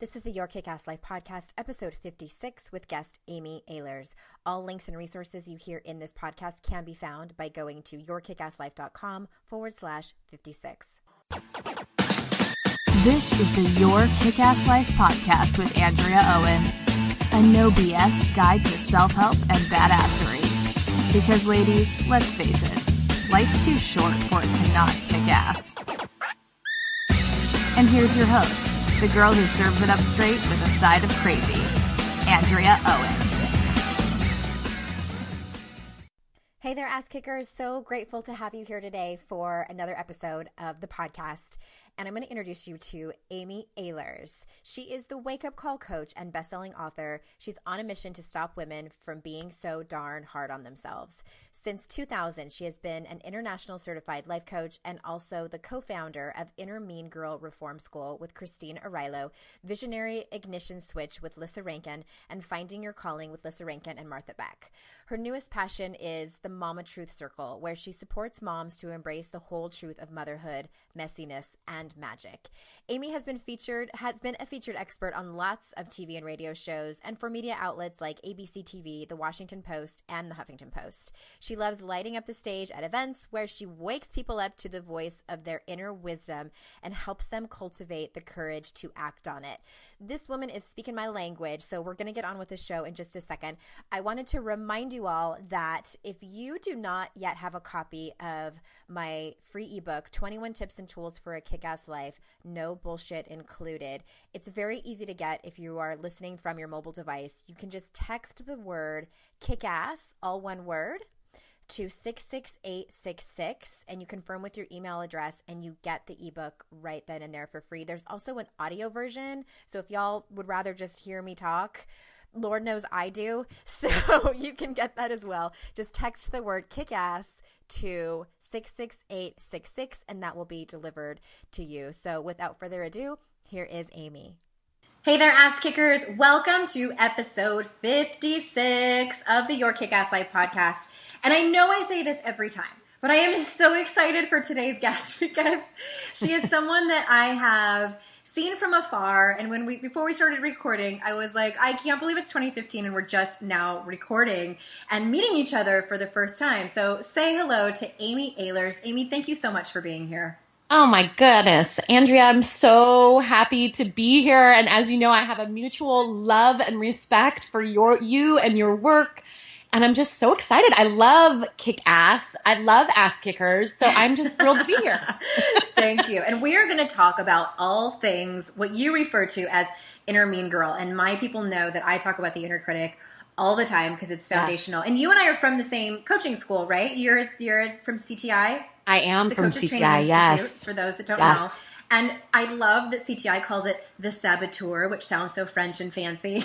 This is the Your Kick-Ass Life podcast, episode 56, with guest Amy Ahlers. All links and resources you hear in this podcast can be found by going to yourkickasslife.com/56. This is the Your Kick-Ass Life podcast with Andrea Owen, a no BS guide to self-help and badassery. Because ladies, let's face it, life's too short for it to not kick ass. And here's your host, the girl who serves it up straight with a side of crazy, Andrea Owen. Hey there, ass kickers. So grateful to have you here today for another episode of the podcast. And I'm going to introduce you to Amy Ahlers. She is the wake-up call coach and best-selling author. She's on a mission to stop women from being so darn hard on themselves. Since 2000, she has been an international certified life coach and also the co-founder of Inner Mean Girl Reform School with Christine Arylo, Visionary Ignition Switch with Lissa Rankin, and Finding Your Calling with Lissa Rankin and Martha Beck. Her newest passion is the Mama Truth Circle, where she supports moms to embrace the whole truth of motherhood, messiness, and magic. Amy has been a featured expert on lots of TV and radio shows and for media outlets like ABC TV, The Washington Post, and The Huffington Post. She loves lighting up the stage at events where she wakes people up to the voice of their inner wisdom and helps them cultivate the courage to act on it. This woman is speaking my language, so we're going to get on with the show in just a second. I wanted to remind you all that if you do not yet have a copy of my free ebook, 21 Tips and Tools for a Kick-Ass Life, no bullshit included, it's very easy to get if you are listening from your mobile device. You can just text the word kick-ass, all one word, to 66866, and you confirm with your email address and you get the ebook right then and there for free. There's also an audio version, so if y'all would rather just hear me talk, Lord knows I do, so you can get that as well. Just text the word kick-ass to 66866 and that will be delivered to you. So without further ado, here is Amy. Hey there, ass kickers. Welcome to episode 56 of the Your Kick-Ass Life podcast. And I know I say this every time, but I am so excited for today's guest because she is someone that I have seen from afar. And before we started recording, I was like, I can't believe it's 2015 and we're just now recording and meeting each other for the first time. So say hello to Amy Ahlers. Amy, thank you so much for being here. Oh my goodness. Andrea, I'm so happy to be here. And as you know, I have a mutual love and respect for you and your work. And I'm just so excited. I love kick ass. I love ass kickers. So I'm just thrilled to be here. Thank you. And we are going to talk about all things what you refer to as inner mean girl. And my people know that I talk about the inner critic all the time because it's foundational. Yes. And you and I are from the same coaching school, right? You're from CTI? I am from CTI, yes. For those that don't know. And I love that CTI calls it the saboteur, which sounds so French and fancy.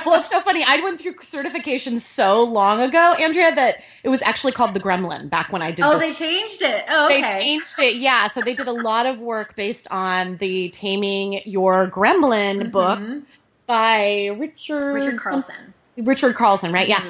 Well, it's so funny. I went through certification so long ago, Andrea, that it was actually called the Gremlin back when I did this. They changed it. Oh, okay. They changed it, yeah. So they did a lot of work based on the Taming Your Gremlin book by Richard Carlson. Richard Carlson, right? Yeah.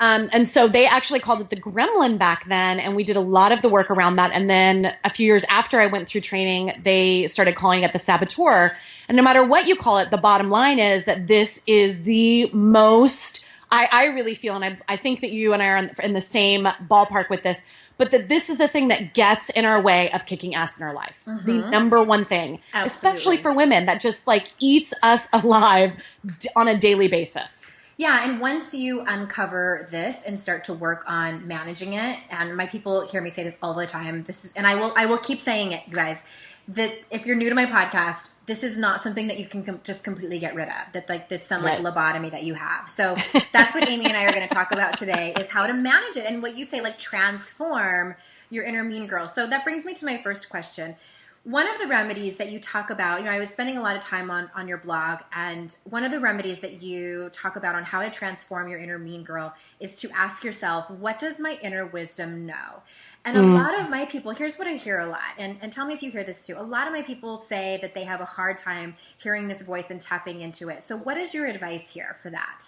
And so they actually called it the Gremlin back then, and we did a lot of the work around that. And then a few years after I went through training, they started calling it the saboteur. And no matter what you call it, the bottom line is that this is the most, I really feel, and I think that you and I are in the same ballpark with this, but that this is the thing that gets in our way of kicking ass in our life. The number one thing, especially for women, that just like eats us alive on a daily basis. Yeah, and once you uncover this and start to work on managing it, and my people hear me say this all the time, and I will keep saying it, you guys, that if you're new to my podcast, this is not something that you can just completely get rid of, that's some like lobotomy that you have. So that's what Amy and I are going to talk about today, is how to manage it, and what you say, like transform your inner mean girl. So that brings me to my first question. One of the remedies that you talk about, I was spending a lot of time on your blog, and one of the remedies that you talk about on how to transform your inner mean girl is to ask yourself, what does my inner wisdom know? And a lot of my people, here's what I hear a lot, and tell me if you hear this too. A lot of my people say that they have a hard time hearing this voice and tapping into it. So what is your advice here for that?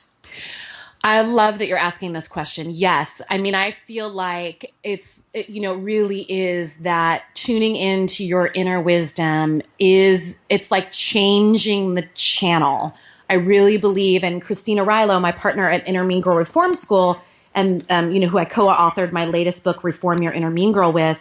I love that you're asking this question. Yes. I mean, I feel like it really is that tuning into your inner wisdom it's like changing the channel. I really believe, and Christina Rilo, my partner at Inner Mean Girl Reform School, and, who I co-authored my latest book, Reform Your Inner Mean Girl with,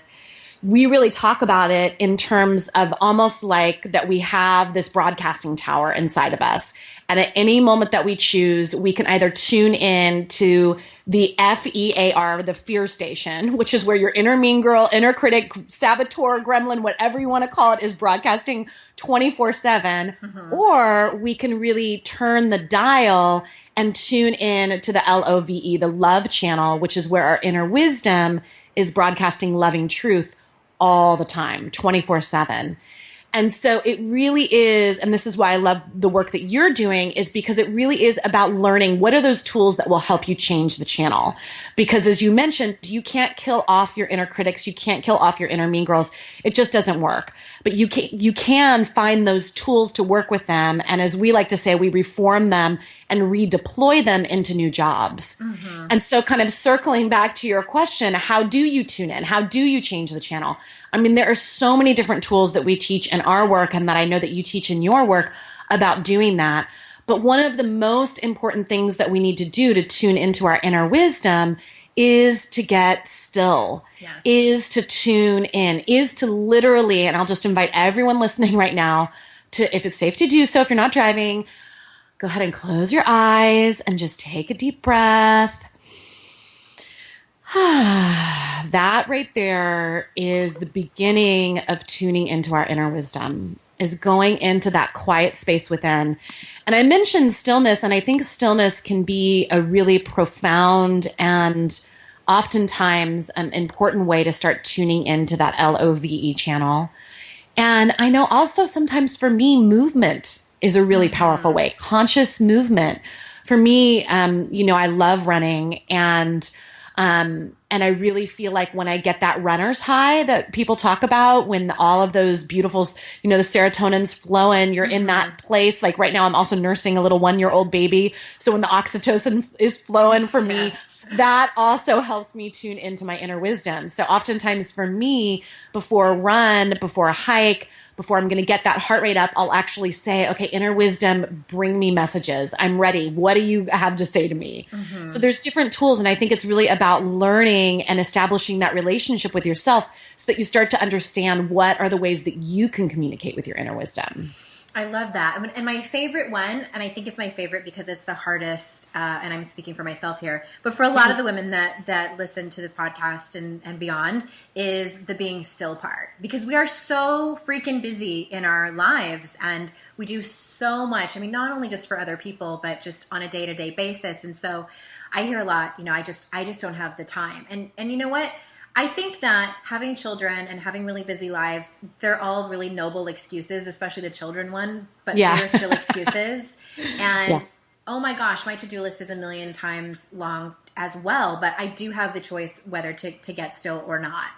we really talk about it in terms of almost like that we have this broadcasting tower inside of us. And at any moment that we choose, we can either tune in to the FEAR, the fear station, which is where your inner mean girl, inner critic, saboteur, gremlin, whatever you want to call it, is broadcasting 24/7. Mm-hmm. Or we can really turn the dial and tune in to the LOVE, the love channel, which is where our inner wisdom is broadcasting loving truth all the time, 24/7. And so it really is, and this is why I love the work that you're doing, is because it really is about learning what are those tools that will help you change the channel. Because as you mentioned, you can't kill off your inner critics. You can't kill off your inner mean girls. It just doesn't work. But you can find those tools to work with them. And as we like to say, we reform them and redeploy them into new jobs. Mm-hmm. And so kind of circling back to your question, how do you tune in? How do you change the channel? I mean, there are so many different tools that we teach in our work and that I know that you teach in your work about doing that. But one of the most important things that we need to do to tune into our inner wisdom is to get still, yes. Is to tune in, is to literally, and I'll just invite everyone listening right now to, if it's safe to do so, if you're not driving, go ahead and close your eyes and just take a deep breath. That right there is the beginning of tuning into our inner wisdom, is going into that quiet space within. And I mentioned stillness, and I think stillness can be a really profound and oftentimes an important way to start tuning into that LOVE channel. And I know also sometimes for me, movement is a really powerful way. Conscious movement. For me, I love running, and I really feel like when I get that runner's high that people talk about, when all of those beautiful, the serotonin's flowing, you're in that place. Like right now, I'm also nursing a little 1-year-old baby. So when the oxytocin is flowing for me, yes. That also helps me tune into my inner wisdom. So oftentimes for me, before a run, before a hike, before I'm going to get that heart rate up, I'll actually say, okay, inner wisdom, bring me messages. I'm ready. What do you have to say to me? Mm-hmm. So there's different tools. And I think it's really about learning and establishing that relationship with yourself so that you start to understand what are the ways that you can communicate with your inner wisdom. I love that. And my favorite one, and I think it's my favorite because it's the hardest, and I'm speaking for myself here, but for a lot of the women that listen to this podcast and beyond, is the being still part. Because we are so freaking busy in our lives, and we do so much. I mean, not only just for other people, but just on a day-to-day basis. And so I hear a lot, I just don't have the time. And you know what? I think that having children and having really busy lives, they're all really noble excuses, especially the children one, but they're still excuses. And oh my gosh, my to-do list is a million times long as well, but I do have the choice whether to get still or not.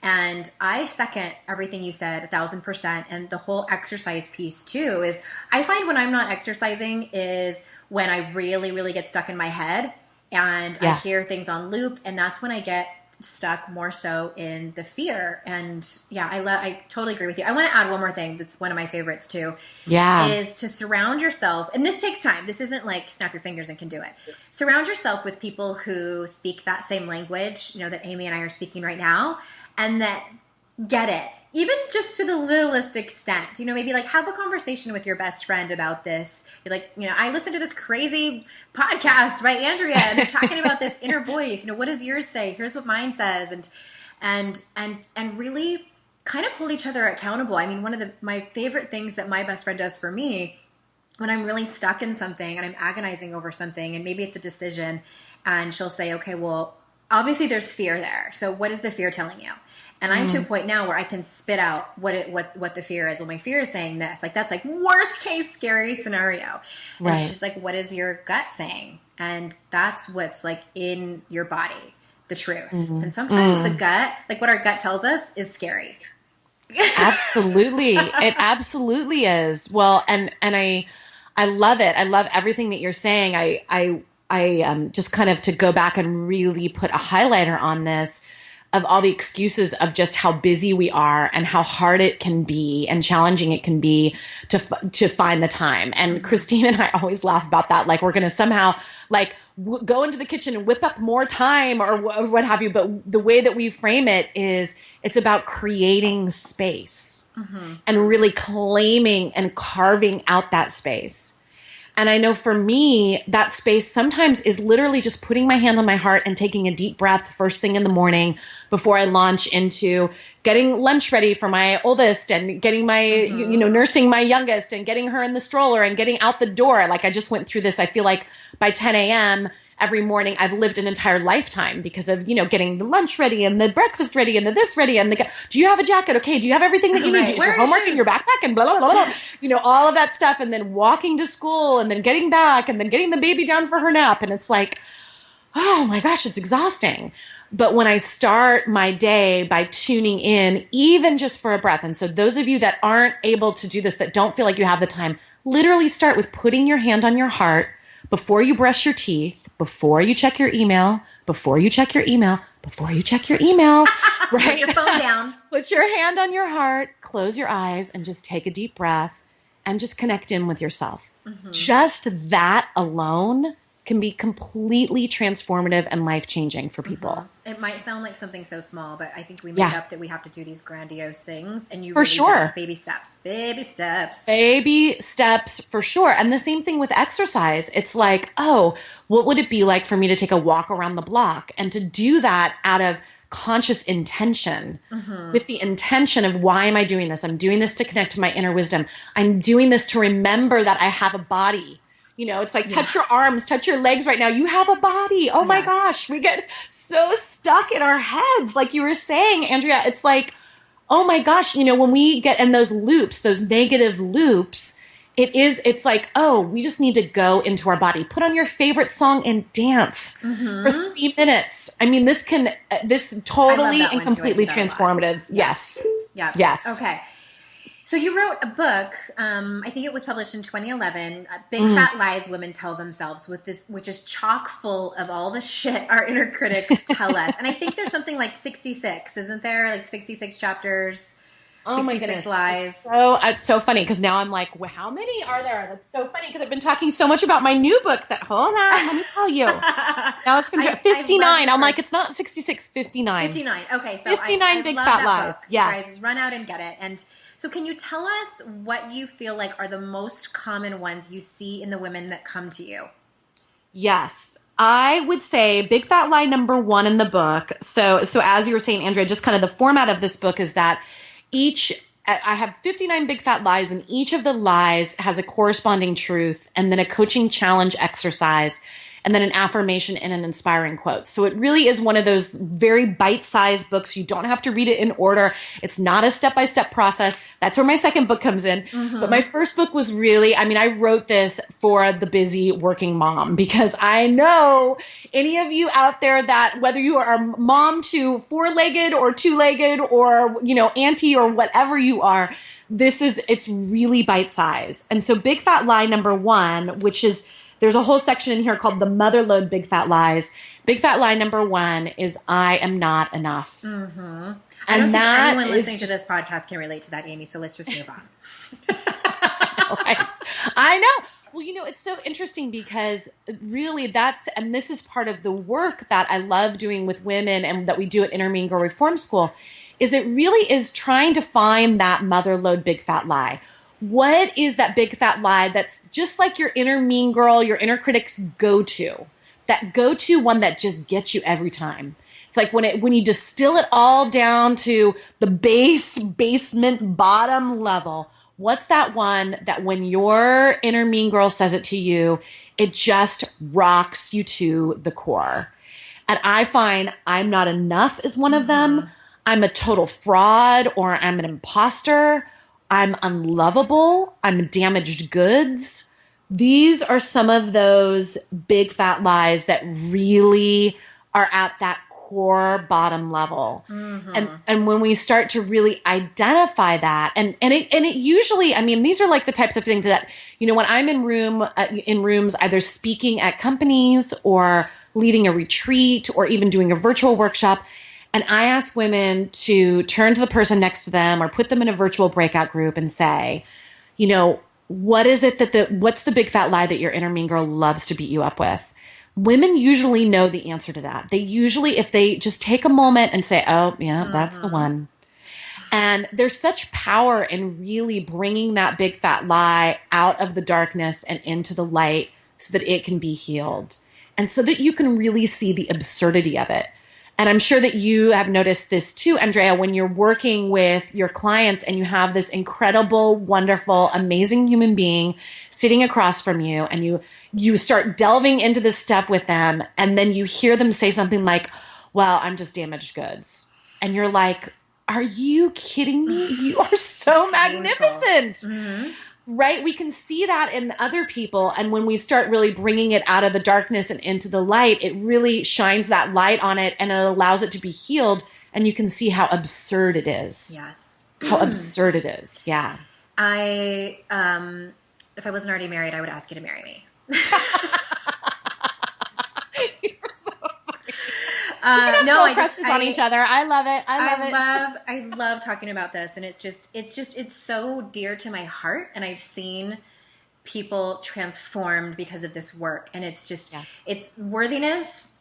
And I second everything you said 1,000%. And the whole exercise piece too is, I find when I'm not exercising is when I really, really get stuck in my head and I hear things on loop, and that's when I get stuck more so in the fear. And I totally agree with you. I want to add one more thing that's one of my favorites too, is to surround yourself, and this takes time. This isn't like snap your fingers and can do it. Surround yourself with people who speak that same language, that Amy and I are speaking right now, and that get it. Even just to the littlest extent, maybe like have a conversation with your best friend about this. You're like, I listened to this crazy podcast by Andrea, and they're talking about this inner voice. What does yours say? Here's what mine says, and really kind of hold each other accountable. I mean, one of my favorite things that my best friend does for me when I'm really stuck in something and I'm agonizing over something, and maybe it's a decision, and she'll say, okay, well, obviously there's fear there. So what is the fear telling you? And I'm to a point now where I can spit out what the fear is. Well, my fear is saying this. Like, that's like worst case scary scenario. And she's like, what is your gut saying? And that's what's like in your body, the truth. Mm-hmm. And sometimes the gut, like what our gut tells us, is scary. Absolutely. It absolutely is. Well, and I love it. I love everything that you're saying. I just kind of to go back and really put a highlighter on this of all the excuses of just how busy we are and how hard it can be and challenging it can be to find the time. And Christine and I always laugh about that. Like we're going to somehow like go into the kitchen and whip up more time or what have you. But the way that we frame it is it's about creating space and really claiming and carving out that space. And I know for me, that space sometimes is literally just putting my hand on my heart and taking a deep breath first thing in the morning before I launch into getting lunch ready for my oldest and getting my, nursing my youngest and getting her in the stroller and getting out the door. Like I just went through this. I feel like by 10 a.m. every morning, I've lived an entire lifetime because of, getting the lunch ready and the breakfast ready and the this ready and do you have a jacket? Okay. Do you have everything that you need? Do you have your homework in your backpack and blah, blah, blah, blah. All of that stuff. And then walking to school and then getting back and then getting the baby down for her nap. And it's like, oh my gosh, it's exhausting. But when I start my day by tuning in, even just for a breath. And so those of you that aren't able to do this, that don't feel like you have the time, literally start with putting your hand on your heart before you brush your teeth, before you check your email, before you check your email, before you check your email, right? Put your phone down. Put your hand on your heart, close your eyes, and just take a deep breath and just connect in with yourself. Just that alone can be completely transformative and life-changing for people. It might sound like something so small, but I think we make up that we have to do these grandiose things, and you for really sure. don't. Baby steps, baby steps. Baby steps for sure. And the same thing with exercise. It's like, oh, what would it be like for me to take a walk around the block? And to do that out of conscious intention, with the intention of why am I doing this? I'm doing this to connect to my inner wisdom. I'm doing this to remember that I have a body. It's like, touch your arms, touch your legs right now. You have a body. Oh my gosh. We get so stuck in our heads. Like you were saying, Andrea, it's like, oh my gosh, when we get in those loops, those negative loops, it's like, oh, we just need to go into our body. Put on your favorite song and dance for 3 minutes. I mean, this totally and completely transformative. Yes. Yeah. Yes. Okay. So you wrote a book, I think it was published in 2011, Big Fat Lies Women Tell Themselves, which is chock full of all the shit our inner critics tell us. And I think there's something like 66, isn't there? Like 66 chapters, 66 lies. It's so funny because now I'm like, well, how many are there? That's so funny because I've been talking so much about my new book that, hold on, let me tell you. Now it's going to be 59. I'm like, it's not 66, 59. 59. Okay. So 59 Big Fat Lies. Book. Yes. Guys, run out and get it. And so can you tell us what you feel like are the most common ones you see in the women that come to you? Yes. I would say big fat lie number 1 in the book. So as you were saying, Andrea, just kind of the format of this book is that I have 59 big fat lies, and each of the lies has a corresponding truth and then a coaching challenge exercise and then an affirmation and an inspiring quote. So it really is one of those very bite-sized books. You don't have to read it in order. It's not a step-by-step process. That's where my second book comes in. But my first book was really, I wrote this for the busy working mom because I know any of you out there that whether you are a mom to 4-legged or 2-legged or, auntie or whatever you are, it's really bite-sized. And so big fat lie number 1, which is, there's a whole section in here called the motherload big fat lies. Big fat lie number 1 is I am not enough. I don't think anyone listening to this podcast can relate to that, Amy. So let's just move on. I know. Well, it's so interesting because really and this is part of the work that I love doing with women and that we do at Inner Mean Girl Reform School, is it really is trying to find that motherload big fat lie. What is that big fat lie that's just like your inner mean girl, your inner critic's go-to? That go-to one that just gets you every time. It's like when you distill it all down to the basement bottom level, what's that one that when your inner mean girl says it to you, it just rocks you to the core? And I find I'm not enough is one of them. I'm a total fraud, or I'm an imposter. I'm unlovable. I'm damaged goods. These are some of those big fat lies that really are at that core bottom level. And when we start to really identify that, and it usually, I mean, these are like the types of things that, you know, when I'm in rooms, either speaking at companies or leading a retreat or even doing a virtual workshop, and I ask women to turn to the person next to them or put them in a virtual breakout group and say, you know, what's the big fat lie that your inner mean girl loves to beat you up with? Women usually know the answer to that. They usually, if they just take a moment and say, oh yeah, that's the one. And there's such power in really bringing that big fat lie out of the darkness and into the light so that it can be healed. And so that you can really see the absurdity of it. And I'm sure that you have noticed this too, Andrea, when you're working with your clients and you have this incredible, wonderful, amazing human being sitting across from you, and you start delving into this stuff with them, and then you hear them say something like, well, I'm just damaged goods. And you're like, are you kidding me? You are so magnificent. Right? We can see that in other people. And when we start really bringing it out of the darkness and into the light, it really shines that light on it and it allows it to be healed. And you can see how absurd it is. Yes. How absurd it is. Yeah. If I wasn't already married, I would ask you to marry me. No, I just on each other. I love it. I love talking about this, and it's so dear to my heart. And I've seen people transformed because of this work, and it's just it's worthiness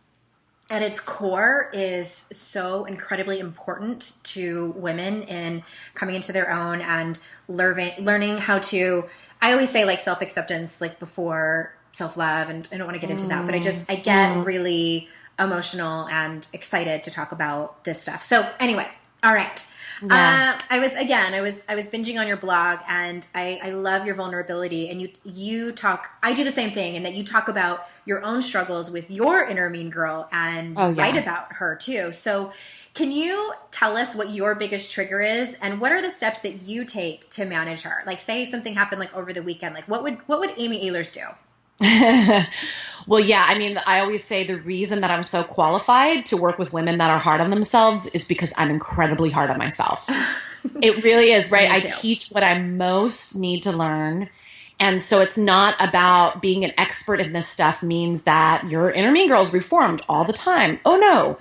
at its core is so incredibly important to women in coming into their own and learning how to. I always say like self-acceptance, like before self-love, and I don't want to get into that, but I get really emotional and excited to talk about this stuff. So anyway, all right. Yeah. I was binging on your blog, and I love your vulnerability, and you talk, I do the same thing, in that you talk about your own struggles with your inner mean girl and write about her too. So can you tell us what your biggest trigger is, and what are the steps that you take to manage her? Like, say something happened like over the weekend, like what would Amy Ahlers do? Well, yeah, I mean, I always say the reason that I'm so qualified to work with women that are hard on themselves is because I'm incredibly hard on myself. It really is, right? I teach what I most need to learn. And so it's not about being an expert in this stuff means that your inner mean girl is reformed all the time. Oh no.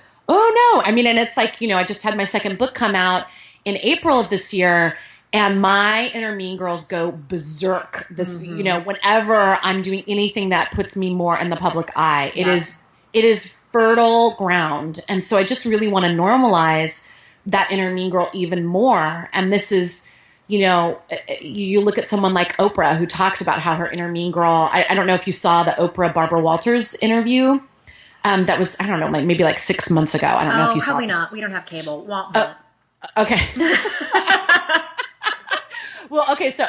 I mean, and it's like, you know, I just had my second book come out in April of this year, and my inner mean girls go berserk you know, whenever I'm doing anything that puts me more in the public eye. It is fertile ground. And so I just really want to normalize that inner mean girl even more. And this is, you know, you look at someone like Oprah, who talks about how her inner mean girl, I don't know if you saw the Oprah Barbara Walters interview. That was, I don't know, maybe like 6 months ago. I don't know if you saw probably this. not. We don't have cable. Okay. Well, okay, so,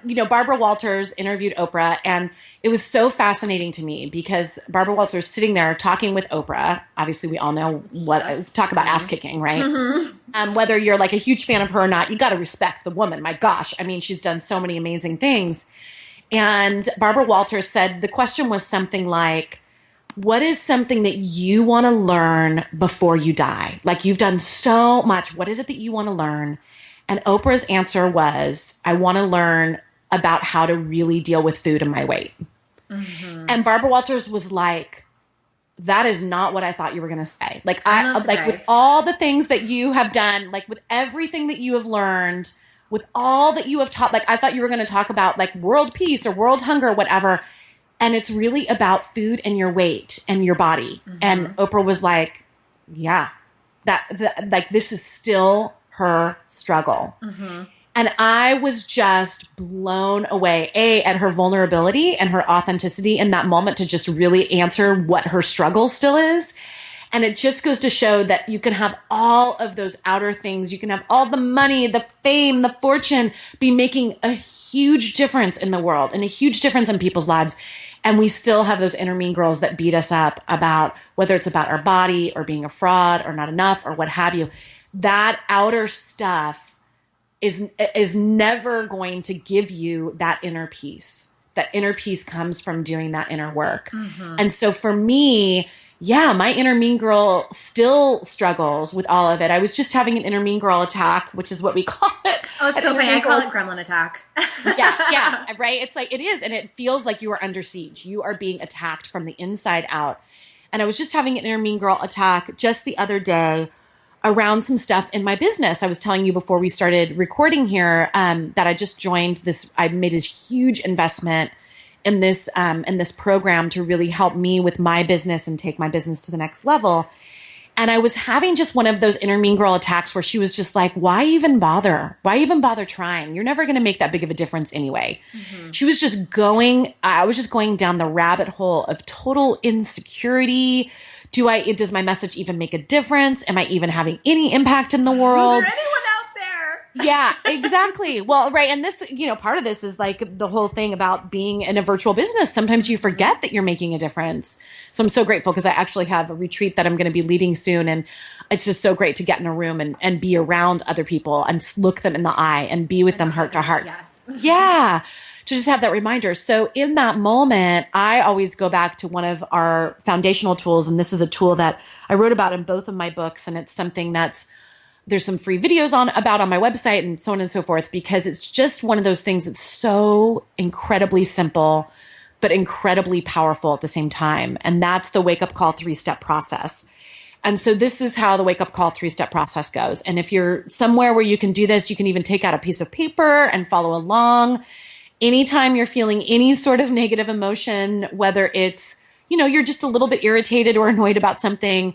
you know, Barbara Walters interviewed Oprah, and it was so fascinating to me because Barbara Walters sitting there talking with Oprah. Obviously, we all know talk about ass kicking, right? Whether you're like a huge fan of her or not, you got to respect the woman. My gosh. I mean, she's done so many amazing things. And Barbara Walters said the question was something like, what is something that you want to learn before you die? Like, you've done so much. What is it that you want to learn? And Oprah's answer was, I want to learn about how to really deal with food and my weight. And Barbara Walters was like, that is not what I thought you were going to say. Like, with all the things that you have done, like with everything that you have learned, with all that you have taught, like I thought you were going to talk about like world peace or world hunger or whatever. And it's really about food and your weight and your body. And Oprah was like, yeah, like this is still her struggle. And I was just blown away, at her vulnerability and her authenticity in that moment to just really answer what her struggle still is. And it just goes to show that you can have all of those outer things. You can have all the money, the fame, the fortune, be making a huge difference in the world and a huge difference in people's lives. And we still have those inner mean girls that beat us up about whether it's about our body or being a fraud or not enough or what have you. That outer stuff is never going to give you that inner peace. That inner peace comes from doing that inner work. And so for me, yeah, my inner mean girl still struggles with all of it. I was just having an inner mean girl attack, which is what we call it. Oh, it's so funny. I call it gremlin attack. Yeah, right? It's like, it is. And it feels like you are under siege. You are being attacked from the inside out. And I was just having an inner mean girl attack just the other day around some stuff in my business. I was telling you before we started recording here that I just joined this, I made a huge investment in this program to really help me with my business and take my business to the next level. And I was having just one of those inner mean girl attacks where she was just like, why even bother? Why even bother trying? You're never going to make that big of a difference anyway. Mm-hmm. She was just I was just going down the rabbit hole of total insecurity. Does my message even make a difference? Am I even having any impact in the world? Is there anyone out there? Yeah, exactly. Well, right. And this, part of this is like the whole thing about being in a virtual business. Sometimes you forget that you're making a difference. So I'm so grateful because I actually have a retreat that I'm going to be leading soon. And it's just so great to get in a room and be around other people and look them in the eye and be with them heart to heart. Yes. Yeah. To just have that reminder. So in that moment, I always go back to one of our foundational tools. And this is a tool that I wrote about in both of my books. And it's something there's some free videos about on my website and so on and so forth, because it's just one of those things that's so incredibly simple, but incredibly powerful at the same time. And that's the wake up call 3-step process. And so this is how the wake up call 3-step process goes. And if you're somewhere where you can do this, you can even take out a piece of paper and follow along. Anytime you're feeling any sort of negative emotion, whether it's, you're just a little bit irritated or annoyed about something,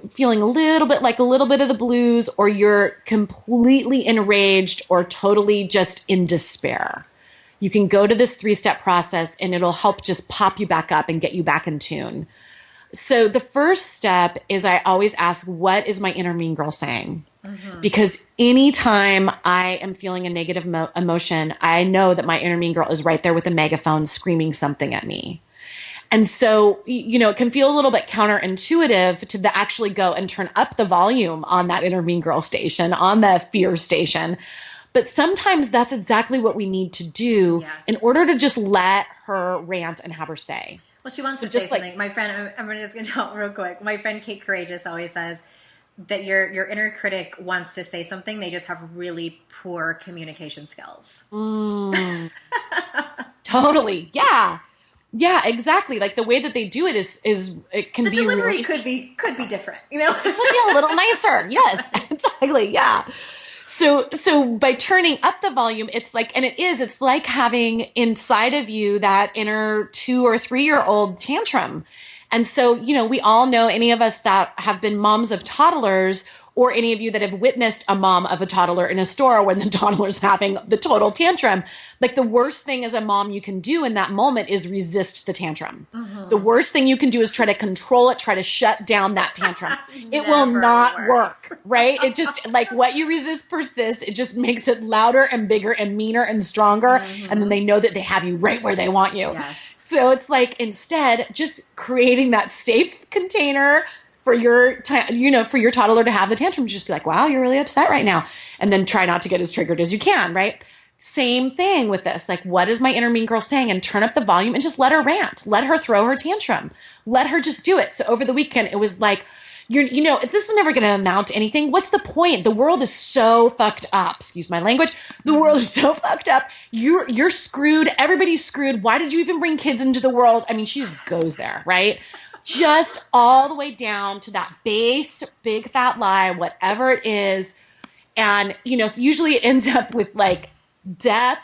feeling a little bit of the blues, or you're completely enraged or totally just in despair, you can go to this 3-step process and it'll help just pop you back up and get you back in tune. So the first step is I always ask, what is my inner mean girl saying? Mm-hmm. Because anytime I am feeling a negative emotion, I know that my inner mean girl is right there with a megaphone screaming something at me. And so, it can feel a little bit counterintuitive to actually go and turn up the volume on that inner mean girl station, on the fear station. But sometimes that's exactly what we need to do in order to just let her rant and have her say. Well, she wants to say something. My friend, I'm just going to tell real quick. My friend Kate Courageous always says that your inner critic wants to say something. They just have really poor communication skills. Totally. Yeah. Yeah, exactly. Like the way that they do it is it can be the delivery could be different. It could be a little nicer. Yes, exactly. Yeah. So by turning up the volume, it's like having inside of you that inner 2 or 3-year-old tantrum. And so, we all know, any of us that have been moms of toddlers, or any of you that have witnessed a mom of a toddler in a store when the toddler's having the total tantrum, like the worst thing as a mom you can do in that moment is resist the tantrum. Mm-hmm. The worst thing you can do is try to control it, try to shut down that tantrum. It will not work, right? It just, like, what you resist persists. It just makes it louder and bigger and meaner and stronger. Mm-hmm. And then they know that they have you right where they want you. Yes. So it's like, instead, just creating that safe container for your toddler to have the tantrum, just be like, wow, you're really upset right now. And then try not to get as triggered as you can, right? Same thing with this. Like, what is my inner mean girl saying? And turn up the volume and just let her rant. Let her throw her tantrum. Let her just do it. So over the weekend, it was like, if this is never going to amount to anything, what's the point? The world is so fucked up. Excuse my language. The world is so fucked up. You're screwed. Everybody's screwed. Why did you even bring kids into the world? I mean, she just goes there, right? Just all the way down to that base, big fat lie, whatever it is. And, usually it ends up with like death,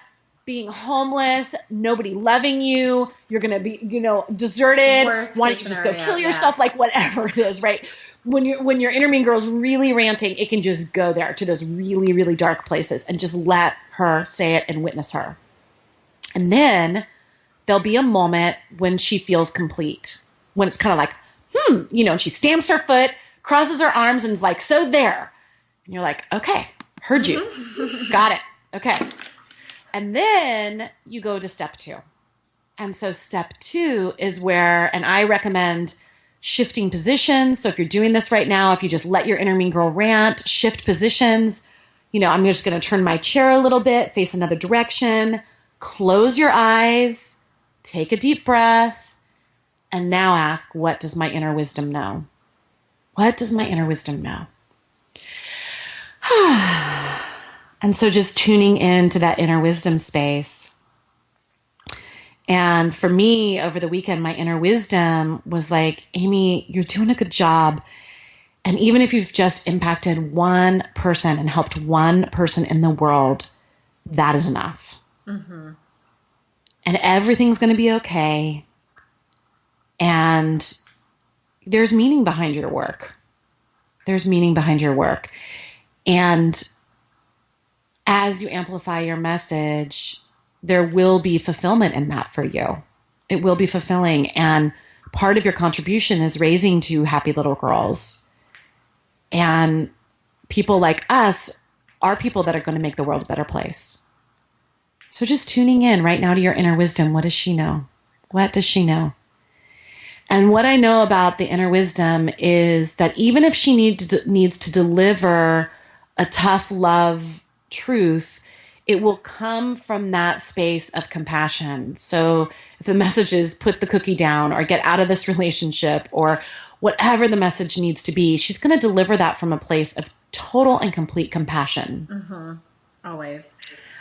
being homeless, nobody loving you. You're going to be, deserted. Why don't you just go kill yourself? Like, whatever it is, right? When your inner mean girl's really ranting, it can just go there to those really, really dark places and just let her say it and witness her. And then there'll be a moment when she feels complete. When it's kind of like, and she stamps her foot, crosses her arms, and is like, so there. And you're like, okay, heard you. Got it. Okay. And then you go to step 2. And so step 2 is where, and I recommend shifting positions. So if you're doing this right now, if you just let your inner mean girl rant, shift positions, I'm just going to turn my chair a little bit, face another direction, close your eyes, take a deep breath, And now ask, what does my inner wisdom know? What does my inner wisdom know? And so just tuning into that inner wisdom space. And for me, over the weekend, my inner wisdom was like, Amy, you're doing a good job. And even if you've just impacted one person and helped one person in the world, that is enough. Mm-hmm. And everything's going to be okay. And there's meaning behind your work. There's meaning behind your work. And as you amplify your message, there will be fulfillment in that for you. It will be fulfilling. And part of your contribution is raising two happy little girls. And people like us are people that are going to make the world a better place. So just tuning in right now to your inner wisdom. What does she know? What does she know? And what I know about the inner wisdom is that even if she needs to deliver a tough love truth, it will come from that space of compassion. So if the message is put the cookie down or get out of this relationship or whatever the message needs to be, she's going to deliver that from a place of total and complete compassion. Mm-hmm. Always.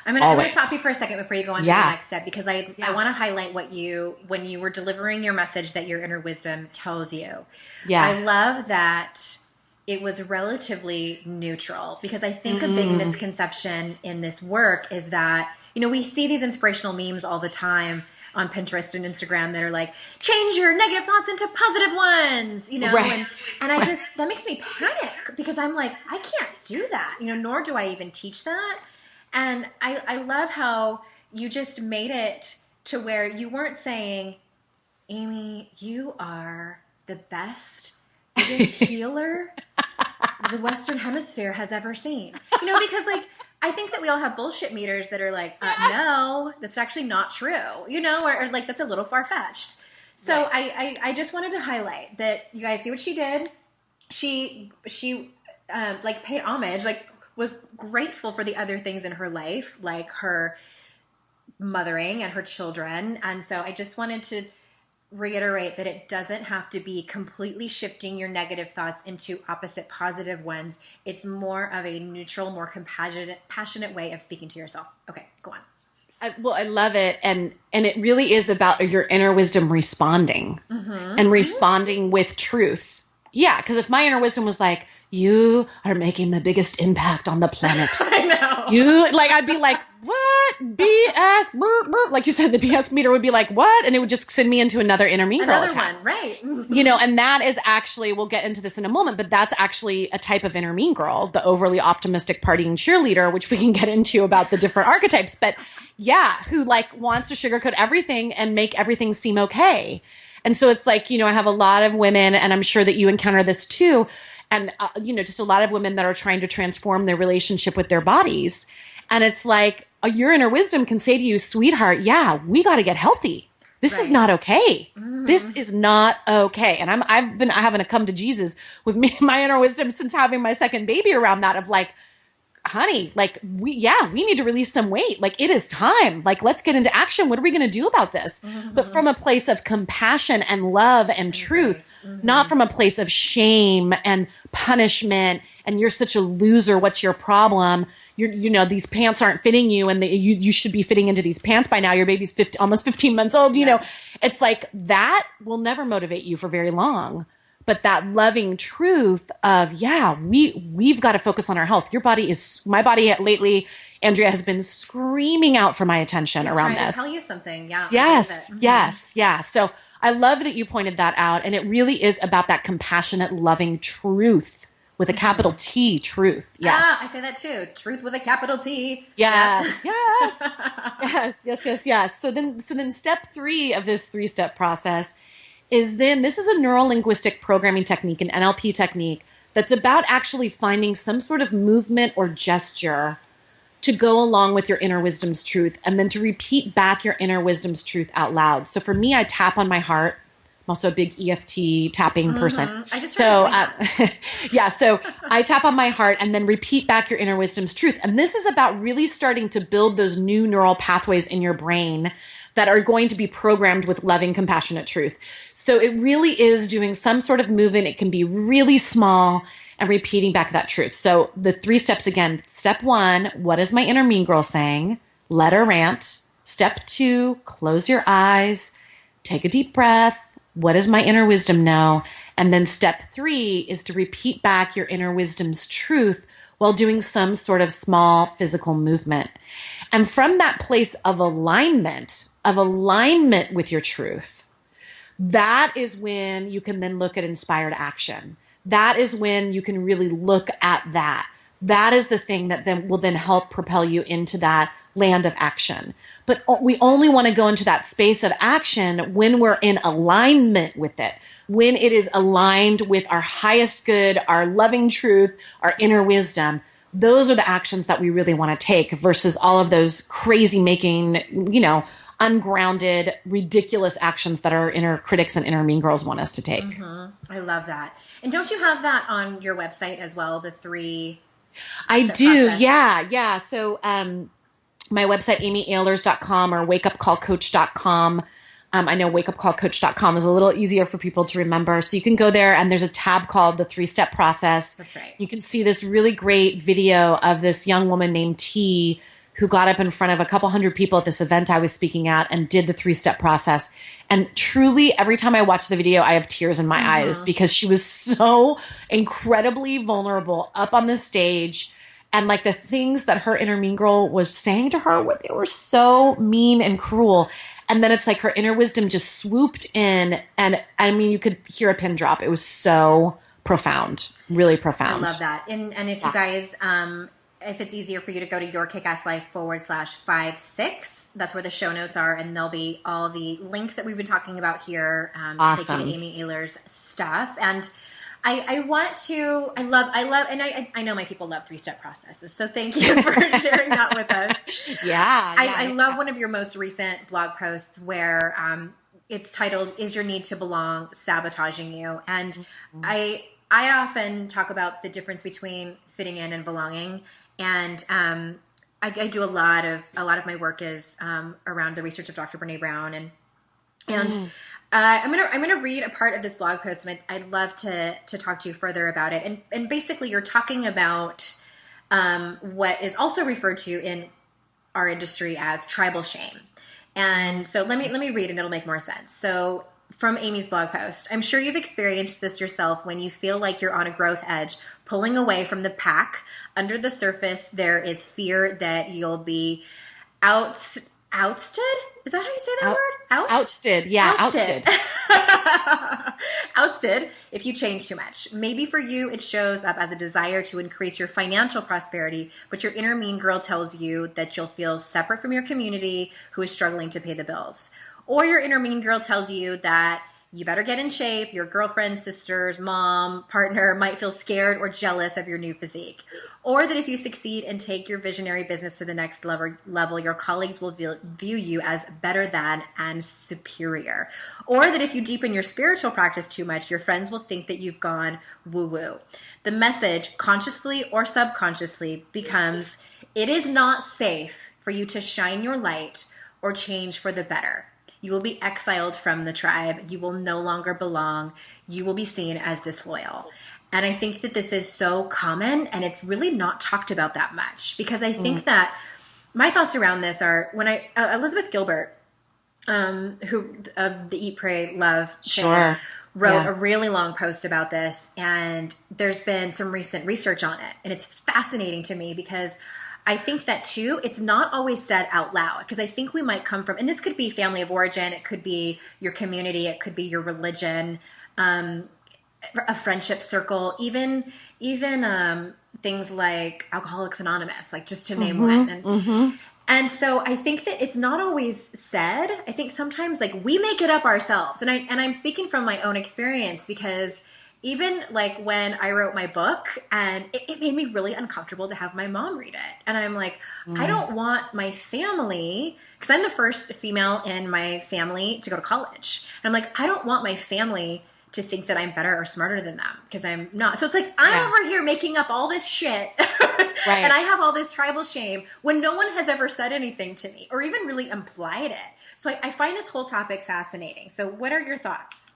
I'm going to stop you for a second before you go on to the next step, because I want to highlight when you were delivering your message that your inner wisdom tells you. Yeah. I love that it was relatively neutral, because I think a big misconception in this work is that, we see these inspirational memes all the time on Pinterest and Instagram that are like, change your negative thoughts into positive ones, right. and I just, that makes me panic, because I'm like, I can't do that, nor do I even teach that. And I love how you just made it to where you weren't saying, Amy, you are the best healer the Western Hemisphere has ever seen. Because I think that we all have bullshit meters that are like, no, that's actually not true, or like that's a little far-fetched. So right. I just wanted to highlight that you guys see what she did. She paid homage, was grateful for the other things in her life, like her mothering and her children. And so I just wanted to reiterate that it doesn't have to be completely shifting your negative thoughts into opposite positive ones. It's more of a neutral, more passionate way of speaking to yourself. Okay, go on. I love it. And it really is about your inner wisdom responding and responding with truth. Yeah. Because if my inner wisdom was like, you are making the biggest impact on the planet. I know. I'd be like, what? BS. Burp, burp. Like you said, the BS meter would be like, what? And it would just send me into another inner mean girl attack. One, right. And that is actually, we'll get into this in a moment, but that's actually a type of inner mean girl, the overly optimistic partying cheerleader, which we can get into about the different archetypes. But yeah, who wants to sugarcoat everything and make everything seem okay. And so it's like, I have a lot of women, and I'm sure that you encounter this too. And, just a lot of women that are trying to transform their relationship with their bodies. And it's like, your inner wisdom can say to you, sweetheart, yeah, we got to get healthy. This is not okay. Mm-hmm. This is not okay. And I've been having to come to Jesus with my inner wisdom since having my second baby around that of like, honey, we need to release some weight. It is time. Let's get into action. What are we going to do about this? Mm-hmm. But from a place of compassion and love and truth, not from a place of shame and punishment. And you're such a loser. What's your problem? These pants aren't fitting you, and you should be fitting into these pants by now. Your baby's almost 15 months old. It's like that will never motivate you for very long. But that loving truth of, we've got to focus on our health. My body lately, Andrea, has been screaming out for my attention around this. To tell you something. Yeah. Yes. Yes. Yeah. So I love that you pointed that out. And it really is about that compassionate, loving truth with a capital T, truth. Yes. I say that too. Truth with a capital T. Yes. Yes. So then step 3 of this 3-step process is then, this is a neuro-linguistic programming technique, an NLP technique, that's about actually finding some sort of movement or gesture to go along with your inner wisdom's truth, and then to repeat back your inner wisdom's truth out loud. So for me, I tap on my heart. I'm also a big EFT tapping person. I just so I tap on my heart and then repeat back your inner wisdom's truth. And this is about really starting to build those new neural pathways in your brain that are going to be programmed with loving, compassionate truth. So it really is doing some sort of movement. It can be really small and repeating back that truth. So the 3 steps again. Step 1, what is my inner mean girl saying? Let her rant. Step 2, close your eyes, take a deep breath. What does my inner wisdom know? And then step 3 is to repeat back your inner wisdom's truth while doing some sort of small physical movement. And from that place of alignment with your truth, that is when you can then look at inspired action. That is when you can really look at that. That is the thing that then will then help propel you into that land of action. But we only want to go into that space of action when we're in alignment with it, when it is aligned with our highest good, our loving truth, our inner wisdom. Those are the actions that we really want to take versus all of those crazy making, ungrounded, ridiculous actions that our inner critics and inner mean girls want us to take. Mm-hmm. I love that. And don't you have that on your website as well, the 3? I do. Process? Yeah. So, my website, amyahlers.com or wakeupcallcoach.com. I know wakeupcallcoach.com is a little easier for people to remember. So you can go there and there's a tab called the 3-step process. That's right. You can see this really great video of this young woman named T who got up in front of a couple hundred people at this event I was speaking at and did the 3-step process. And truly, every time I watch the video, I have tears in my eyes because she was so incredibly vulnerable up on the stage. And like the things that her inner mean girl was saying to her, they were so mean and cruel. And then it's like her inner wisdom just swooped in. And I mean, you could hear a pin drop. It was so profound, really profound. I love that. And if you guys, if it's easier for you to go to yourkickasslife/56, that's where the show notes are. And there'll be all the links that we've been talking about here to take you to Amy Ahlers' stuff. And I know my people love 3-step processes. So thank you for sharing that with us. I love one of your most recent blog posts where it's titled, "Is Your Need to Belong Sabotaging You?" And I often talk about the difference between fitting in and belonging. And I do a lot of my work is around the research of Dr. Brene Brown and I'm gonna read a part of this blog post, and I'd love to talk to you further about it. And basically, you're talking about what is also referred to in our industry as tribal shame. And so let me read, and it'll make more sense. So from Amy's blog post, "I'm sure you've experienced this yourself when you feel like you're on a growth edge, pulling away from the pack. Under the surface, there is fear that you'll be ousted. Is that how you say that word? Ousted. Yeah, ousted. Ousted if you change too much. Maybe for you, it shows up as a desire to increase your financial prosperity, but your inner mean girl tells you that you'll feel separate from your community who is struggling to pay the bills. Or your inner mean girl tells you that you better get in shape. Your girlfriend, sisters, mom, partner might feel scared or jealous of your new physique. Or that if you succeed and take your visionary business to the next level, your colleagues will view you as better than and superior. Or that if you deepen your spiritual practice too much, your friends will think that you've gone woo-woo. The message, consciously or subconsciously, becomes, it is not safe for you to shine your light or change for the better. You will be exiled from the tribe. You will no longer belong. You will be seen as disloyal." And I think that this is so common, and it's really not talked about that much, because I think that my thoughts around this are when Elizabeth Gilbert, who of the Eat, Pray, Love channel, wrote a really long post about this, and there's been some recent research on it, and it's fascinating to me because I think that too, it's not always said out loud, because I think we might come from, and this could be family of origin, it could be your community, it could be your religion, a friendship circle, even things like Alcoholics Anonymous, like just to name one. And so I think that it's not always said. I think sometimes like we make it up ourselves, and I'm speaking from my own experience, because even like when I wrote my book, and it made me really uncomfortable to have my mom read it. And I'm like, I don't want my family, because I'm the first female in my family to go to college. And I'm like, I don't want my family to think that I'm better or smarter than them because I'm not. So it's like, I'm over here making up all this shit and I have all this tribal shame when no one has ever said anything to me or even really implied it. So I find this whole topic fascinating. So what are your thoughts?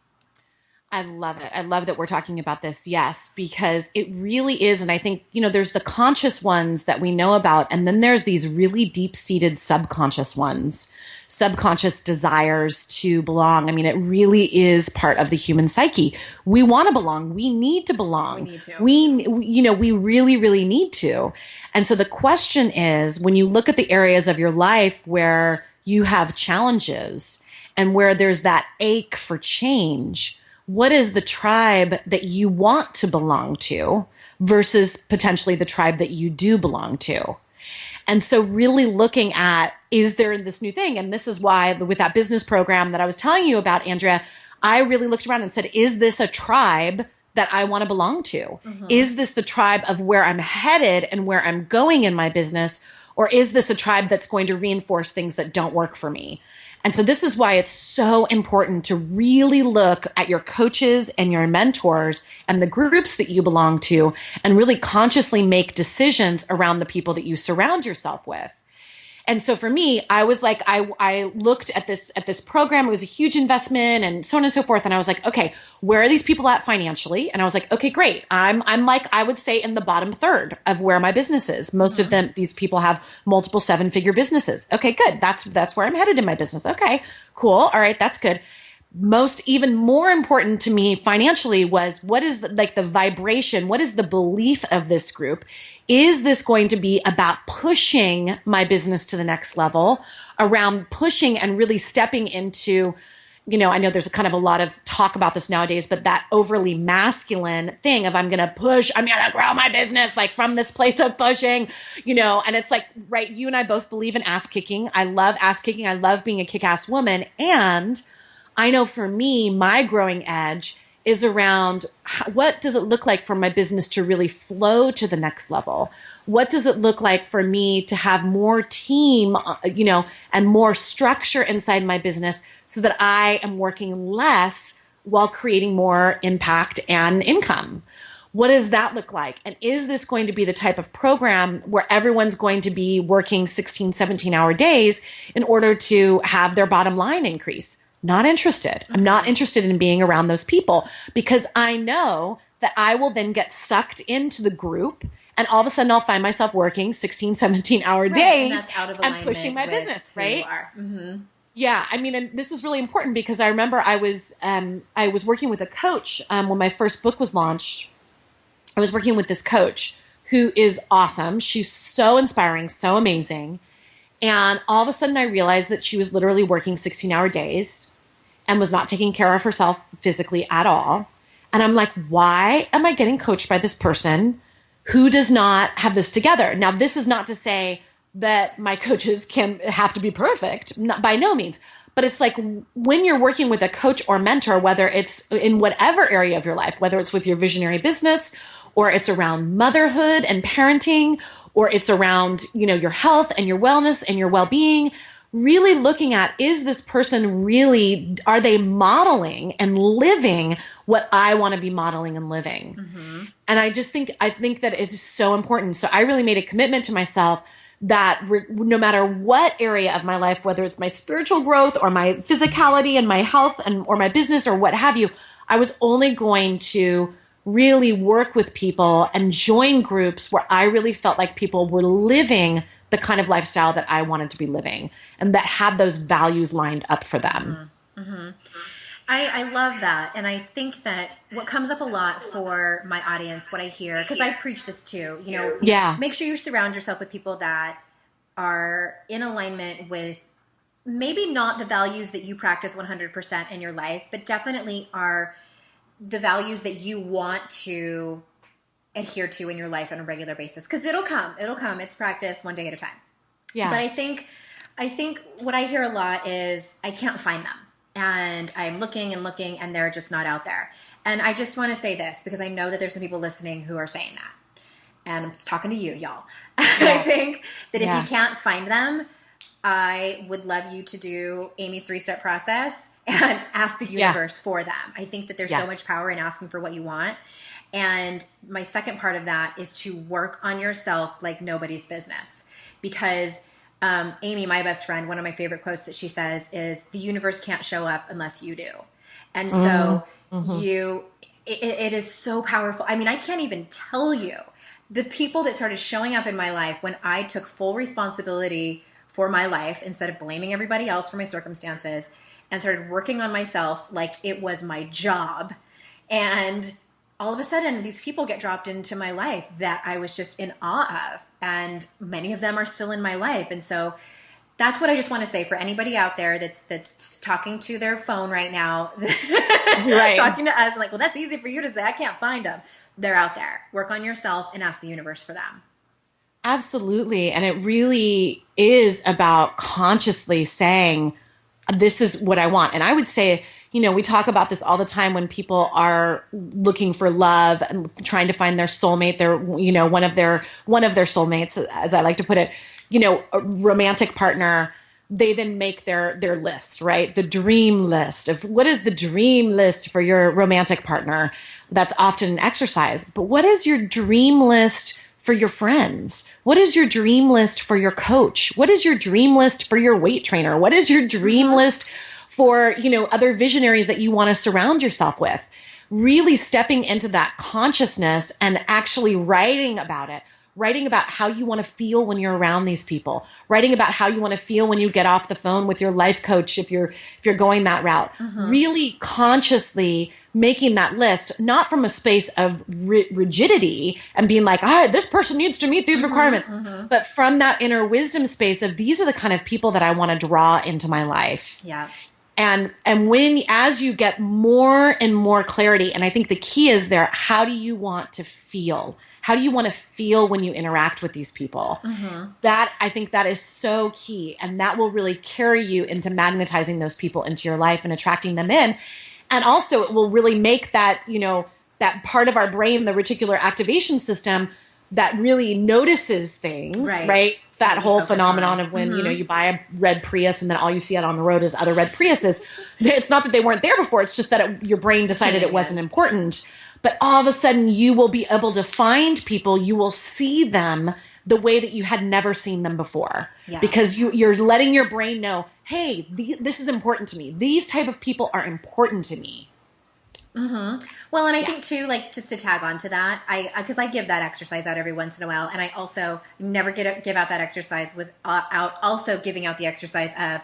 I love it. I love that we're talking about this. Yes, because it really is. And I think, there's the conscious ones that we know about. And then there's these really deep-seated subconscious ones, subconscious desires to belong. I mean, it really is part of the human psyche. We want to belong. We need to belong. We need to. We really, really need to. And so the question is, when you look at the areas of your life where you have challenges and where there's that ache for change, what is the tribe that you want to belong to versus potentially the tribe that you do belong to? And so really looking at, is there this new thing? And this is why with that business program that I was telling you about, Andrea, I really looked around and said, is this a tribe that I want to belong to? Mm-hmm. Is this the tribe of where I'm headed and where I'm going in my business? Or is this a tribe that's going to reinforce things that don't work for me? And so this is why it's so important to really look at your coaches and your mentors and the groups that you belong to and really consciously make decisions around the people that you surround yourself with. And so for me, I was like, I looked at this program. It was a huge investment and so on and so forth. And I was like, okay, where are these people at financially? And I was like, okay, great. I'm like, I would say in the bottom third of where my business is. Most of them, these people have multiple 7-figure businesses. Okay, good. That's where I'm headed in my business. Okay, cool. All right. That's good. Even more important to me financially was what is the vibration? What is the belief of this group? Is this going to be about pushing my business to the next level, around pushing and really stepping into, I know there's a lot of talk about this nowadays, but that overly masculine thing of I'm going to push, I'm going to grow my business like from this place of pushing, and it's like, right. You and I both believe in ass kicking. I love ass kicking. I love being a kick-ass woman. And I know for me, my growing edge is around what does it look like for my business to really flow to the next level? What does it look like for me to have more team, and more structure inside my business so that I am working less while creating more impact and income? What does that look like? And is this going to be the type of program where everyone's going to be working 16, 17-hour days in order to have their bottom line increase? Not interested. I'm not interested in being around those people because I know that I will then get sucked into the group and all of a sudden I'll find myself working 16, 17-hour days and pushing my business, right? Mm-hmm. Yeah. I mean, and this was really important because I remember I was working with a coach when my first book was launched. I was working with this coach who is awesome. She's so inspiring, so amazing. And all of a sudden I realized that she was literally working 16-hour days and was not taking care of herself physically at all. And I'm like, why am I getting coached by this person who does not have this together? Now, this is not to say that my coaches have to be perfect, by no means. But it's like when you're working with a coach or mentor, whether it's in whatever area of your life, whether it's with your visionary business or it's around motherhood and parenting, or it's around, your health and your wellness and your well-being, really looking at, is this person really, are they modeling and living what I want to be modeling and living? Mm-hmm. And I think that it is so important. So I really made a commitment to myself that no matter what area of my life, whether it's my spiritual growth or my physicality and my health or my business or what have you, I was only going to really work with people and join groups where I really felt like people were living the kind of lifestyle that I wanted to be living and that had those values lined up for them. Mm-hmm. Mm-hmm. I love that. And I think that what comes up a lot for my audience, what I hear, because I preach this too, make sure you surround yourself with people that are in alignment with maybe not the values that you practice 100% in your life, but definitely are the values that you want to adhere to in your life on a regular basis. Because it'll come. It's practice one day at a time. Yeah. But I think what I hear a lot is I can't find them. And I'm looking and they're just not out there. And I just want to say this because I know that there's some people listening who are saying that. And I'm just talking to you, y'all. Yeah. I think that if you can't find them, I would love you to do Amy's 3-step process and ask the universe for them. I think that there's so much power in asking for what you want. And my second part of that is to work on yourself like nobody's business. Because Amy, my best friend, one of my favorite quotes that she says is, the universe can't show up unless you do. And so it is so powerful. I mean, I can't even tell you the people that started showing up in my life when I took full responsibility for my life instead of blaming everybody else for my circumstances, and started working on myself like it was my job. And all of a sudden, these people get dropped into my life that I was just in awe of. And many of them are still in my life. And so that's what I just want to say for anybody out there that's talking to their phone right now, talking to us, like, well, that's easy for you to say. I can't find them. They're out there. Work on yourself and ask the universe for them. Absolutely. And it really is about consciously saying, this is what I want. And I would say, we talk about this all the time when people are looking for love and trying to find their soulmate, one of their soulmates, as I like to put it, a romantic partner. They then make their list, right? The dream list of what is the dream list for your romantic partner. That's often an exercise. But what is your dream list for your friends? What is your dream list for your coach? What is your dream list for your weight trainer? What is your dream list for, other visionaries that you want to surround yourself with? Really stepping into that consciousness and actually writing about it. Writing about how you want to feel when you're around these people. Writing about how you want to feel when you get off the phone with your life coach if you're going that route. Really consciously making that list, not from a space of rigidity and being like, this person needs to meet these requirements, but from that inner wisdom space of, these are the kind of people that I want to draw into my life. Yeah. And as you get more and more clarity, and I think the key is there, how do you want to feel? How do you want to feel when you interact with these people? I think that is so key. And that will really carry you into magnetizing those people into your life and attracting them in. And also it will really make that, that part of our brain, the reticular activation system, that really notices things, right? It's that whole phenomenon of when, you buy a red Prius and then all you see out on the road is other red Priuses. It's not that they weren't there before. It's just that your brain decided it wasn't important. But all of a sudden you will be able to find people, you will see them the way that you had never seen them before. Yeah. Because you're letting your brain know, hey, this is important to me. These type of people are important to me. Well, and I think too, like, just to tag on to that, because I give that exercise out every once in a while, and I also never give out that exercise without also giving out the exercise of,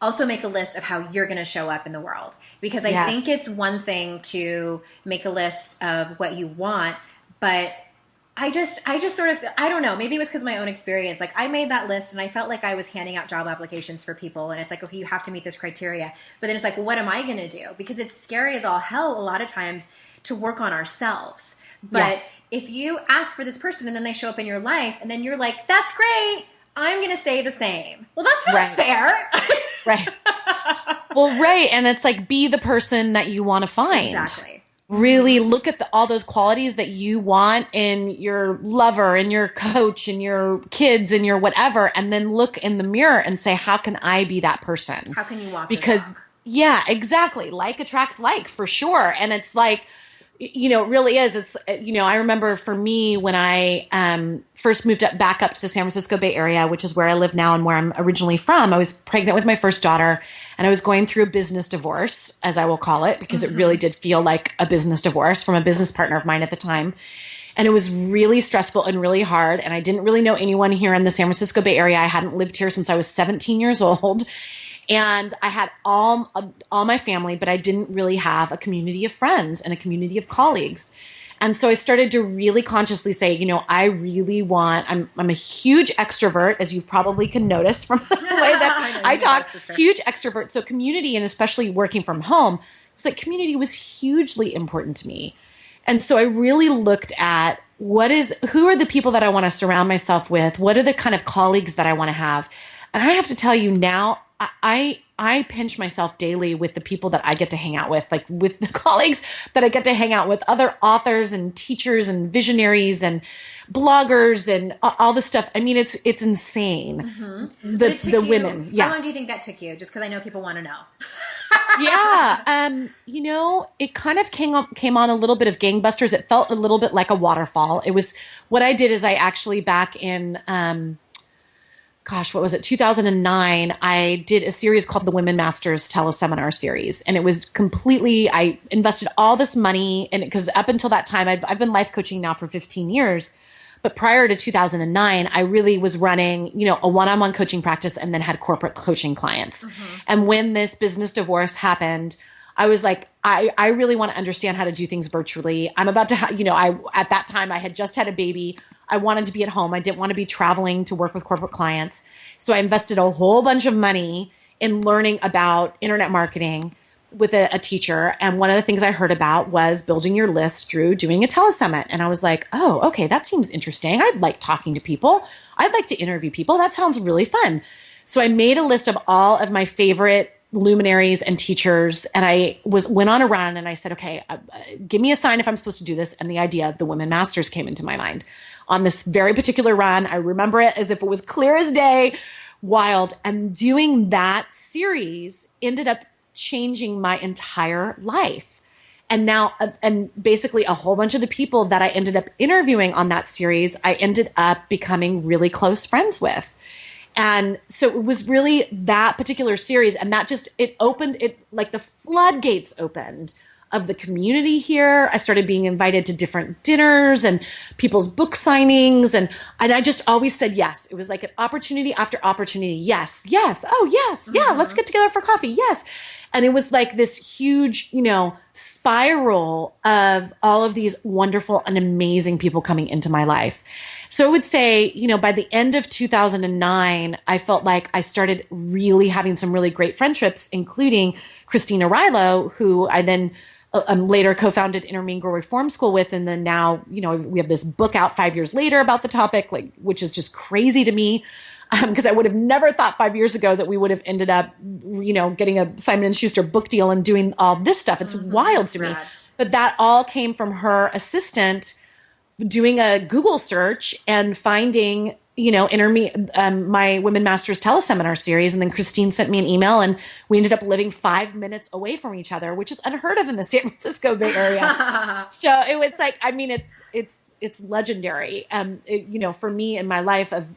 also make a list of how you're going to show up in the world. Because I think it's one thing to make a list of what you want, but I just sort of, I don't know, maybe it was because of my own experience. Like, I made that list and I felt like I was handing out job applications for people. And it's like, okay, you have to meet this criteria. But then it's like, well, what am I going to do? Because it's scary as all hell a lot of times to work on ourselves. But if you ask for this person and then they show up in your life and then you're like, that's great, I'm going to stay the same. Well, that's not fair. Right. Well, right. And it's like, be the person that you want to find. Exactly. Really look at all those qualities that you want in your lover, in your coach, in your kids, in your whatever, and then look in the mirror and say, how can I be that person? How can you walk Because, yeah, exactly. Like attracts like, for sure. And it's like, it really is. It's, I remember for me when I first moved back up to the San Francisco Bay Area, which is where I live now and where I'm originally from, I was pregnant with my first daughter and I was going through a business divorce, as I will call it, because it really did feel like a business divorce from a business partner of mine at the time. And it was really stressful and really hard. And I didn't really know anyone here in the San Francisco Bay Area. I hadn't lived here since I was 17 years old. And I had all my family, but I didn't really have a community of friends and a community of colleagues. And so I started to really consciously say, I really want, I'm a huge extrovert, as you probably can notice from the way that I talk, huge extrovert. So community, and especially working from home, it was like community was hugely important to me. And so I really looked at who are the people that I want to surround myself with? What are the kind of colleagues that I want to have? And I have to tell you now, I I pinch myself daily with the people that I get to hang out with, like with the colleagues that I get to hang out with, other authors and teachers and visionaries and bloggers and all this stuff. I mean, it's insane. Mm-hmm. The women. Yeah. How long do you think that took you? Just because I know people want to know. Yeah. You know, it kind of came on a little bit of gangbusters. It felt a little bit like a waterfall. It was, what I did is I actually back in, what was it? 2009, I did a series called the Women Masters Teleseminar Series. And it was completely, I invested all this money in it because up until that time, I've been life coaching now for 15 years. But prior to 2009, I really was running, you know, a one-on-one coaching practice and then had corporate coaching clients. Mm-hmm. And when this business divorce happened, I was like, I really want to understand how to do things virtually. I'm about to, at that time I had just had a baby. I wanted to be at home. I didn't want to be traveling to work with corporate clients. So I invested a whole bunch of money in learning about internet marketing with a teacher. And one of the things I heard about was building your list through doing a telesummit. And I was like, oh, okay, that seems interesting. I'd like talking to people. I'd like to interview people. That sounds really fun. So I made a list of all of my favorite luminaries and teachers. And I went on a run and I said, okay, give me a sign if I'm supposed to do this. And the idea of the Women Masters came into my mind on this very particular run. I remember it as if it was clear as day, wild. And doing that series ended up changing my entire life. And now, and basically a whole bunch of the people that I ended up interviewing on that series, I ended up becoming really close friends with. And so it was really that particular series. And that just, it opened it, like the floodgates opened of the community here. I started being invited to different dinners and people's book signings. And I just always said yes. It was like an opportunity after opportunity. Yes, yes. Oh, yes. Yeah. Mm-hmm. Let's get together for coffee. Yes. And it was like this huge, spiral of all of these wonderful and amazing people coming into my life. So I would say, by the end of 2009, I felt like I started really having some really great friendships, including Christina Rilo, who I then later co-founded Intermean Girl Reform School with. And then now, we have this book out 5 years later about the topic, which is just crazy to me. Because I would have never thought 5 years ago that we would have ended up, getting a Simon & Schuster book deal and doing all this stuff. It's wild to me. But that all came from her assistant doing a Google search and finding, my Women Masters Teleseminar Series. And then Christine sent me an email and we ended up living 5 minutes away from each other, which is unheard of in the San Francisco Bay Area. So it was like, I mean, it's legendary. For me in my life of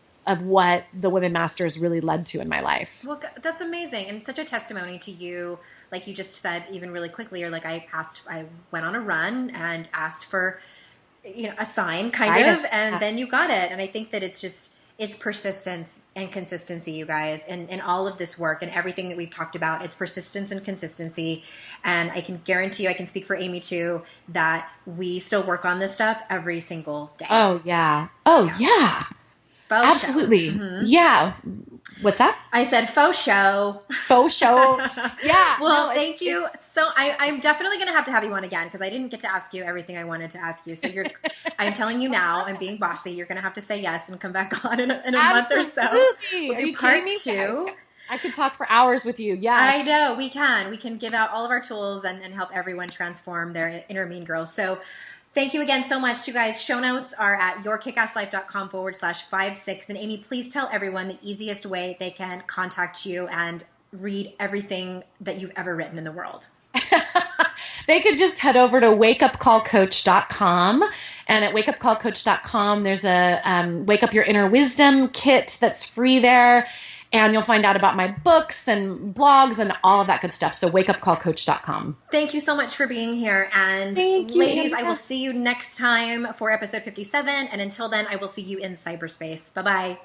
what the Women Masters really led to in my life. Well, that's amazing. And such a testimony to you. Like you just said, even really quickly, or like I went on a run and asked for, a sign and then you got it. And I think that it's persistence and consistency, you guys, and all of this work and everything that we've talked about, it's persistence and consistency. And I can guarantee you, I can speak for Amy too, that we still work on this stuff every single day. Oh yeah. Oh yeah. Faux Absolutely. Mm-hmm. Yeah. What's that? I said faux show. Faux show. Yeah. Well, thank you. So I'm definitely going to have you on again because I didn't get to ask you everything I wanted to ask you. So I'm telling you now, I'm being bossy. You're going to have to say yes and come back on in a month or so. We'll do part 2. I could talk for hours with you. Yes. I know. We can. We can give out all of our tools and help everyone transform their inner mean girls. So thank you again so much, you guys. Show notes are at yourkickasslife.com/56. And Amy, please tell everyone the easiest way they can contact you and read everything that you've ever written in the world. They could just head over to wakeupcallcoach.com. And at wakeupcallcoach.com, there's a Wake Up Your Inner Wisdom kit that's free there. And you'll find out about my books and blogs and all of that good stuff. So wakeupcallcoach.com. Thank you so much for being here. And ladies, I will see you next time for episode 57. And until then, I will see you in cyberspace. Bye-bye.